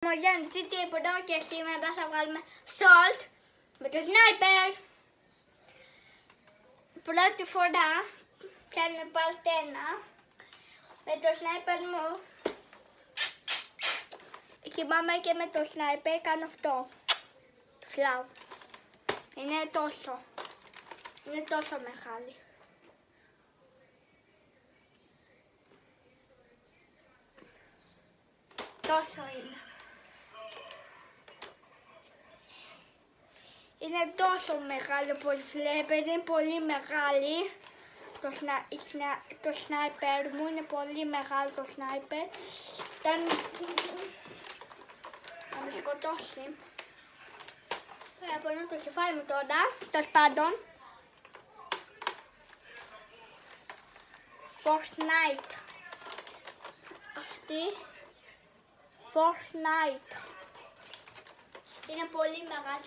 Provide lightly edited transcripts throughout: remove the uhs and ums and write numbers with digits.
Μολιάνη τίποτα και σήμερα θα βγάλουμε salt με το sniper. Πρώτη φορά πιάνω παλτένα με το sniper μου. Κοιμάμαι και με το sniper, κάνω αυτό. Φλάου. Είναι τόσο μεγάλη. Τόσο είναι. Είναι τόσο μεγάλο που βλέπετε, είναι πολύ μεγάλη. Το σνάιπερ μου είναι πολύ μεγάλο το σνάιπερ. Φτάνει να με σκοτώσει. Θα απονώ το κεφάλι μου τώρα, τέλος πάντων. Fortnite. Αυτή. Fortnite. Είναι πολύ μεγάλη.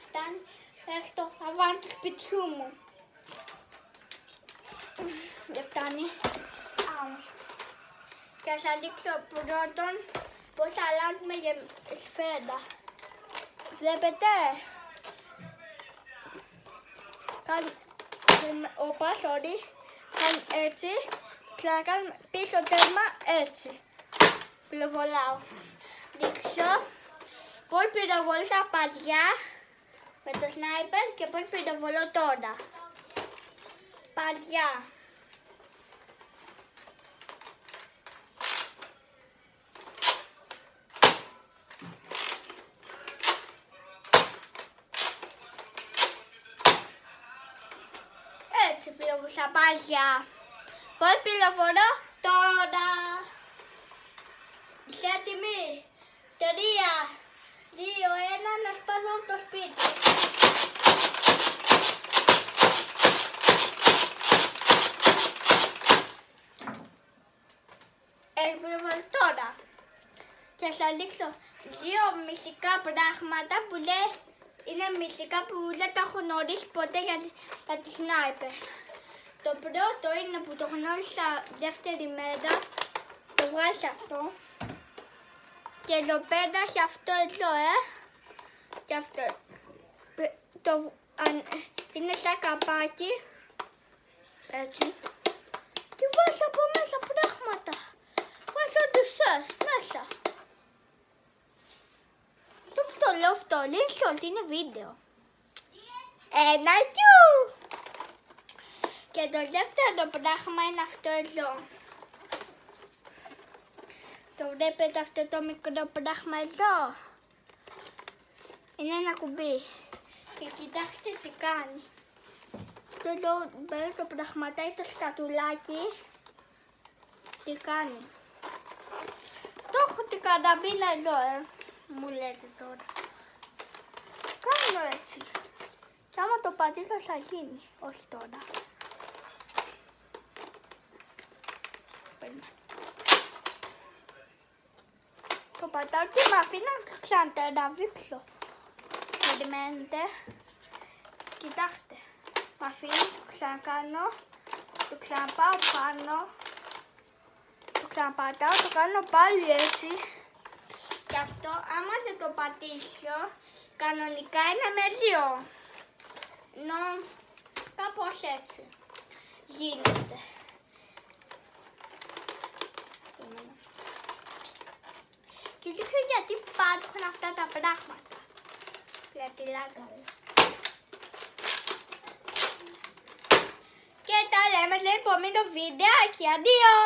Φτάνει μέχρι το ταβάνι του σπιτιού μου. Δεν φτάνει. Όμως. Και θα σας δείξω πρώτον πώς αλλάζουμε για σφαίρα. Βλέπετε. Όπα, sorry. Κάνει έτσι. Ξανακάνουμε πίσω τέρμα έτσι. Πυροβολάω. Δείξω πώς πυροβολήσα παδιά με το σνάιπερ και πώς πυροβολώ τώρα. Παδιά. Έτσι πυροβολήσα παδιά. Πώς πυροβολώ τώρα. Είσαι έτοιμοι. 3, 2, 1, να σπάσω το σπίτι. Έχουμε τώρα. Και θα δείξω δύο μυστικά πράγματα που είναι μυστικά που δεν τα έχω γνωρίσει ποτέ για τη σνάιπερ. Το πρώτο είναι που το γνώρισα δεύτερη μέρα. Το βγάζει αυτό. Και εδώ πέρα έχει αυτό εδώ, και αυτό. Είναι σαν καπάκι. Έτσι. Και βάζει από μέσα πράγματα. Βάζει ό,τι θες μέσα. Το λέω αυτό, λέει ότι είναι βίντεο. Ένα κιου. Και το δεύτερο πράγμα είναι αυτό εδώ. Το βλέπετε αυτό το μικρό πράγμα εδώ. Είναι ένα κουμπί. Και κοιτάξτε τι κάνει. Αυτό εδώ πέρα το πραγματάκι, το σκατουλάκι. Τι κάνει. Το έχω την καραμπίνα εδώ, μου λέτε τώρα. Κάνω έτσι. Και άμα το πατήσω θα γίνει. Όχι τώρα. Το πατάω και με αφήνω να ξανατεραβήξω. Περιμένετε. Κοιτάξτε. Με αφήνω, το ξανακάνω. Το ξαναπάω πάνω. Το ξαναπατάω, το κάνω πάλι έτσι. Και αυτό άμα δεν το πατήσω, κανονικά είναι με 2. Ενώ κάπως έτσι γίνεται. Και δείξω γιατί υπάρχουν αυτά τα πράγματα. Για τη λάγκα. Και τα λέμε στο επόμενο βιντεάκι. Αντίο!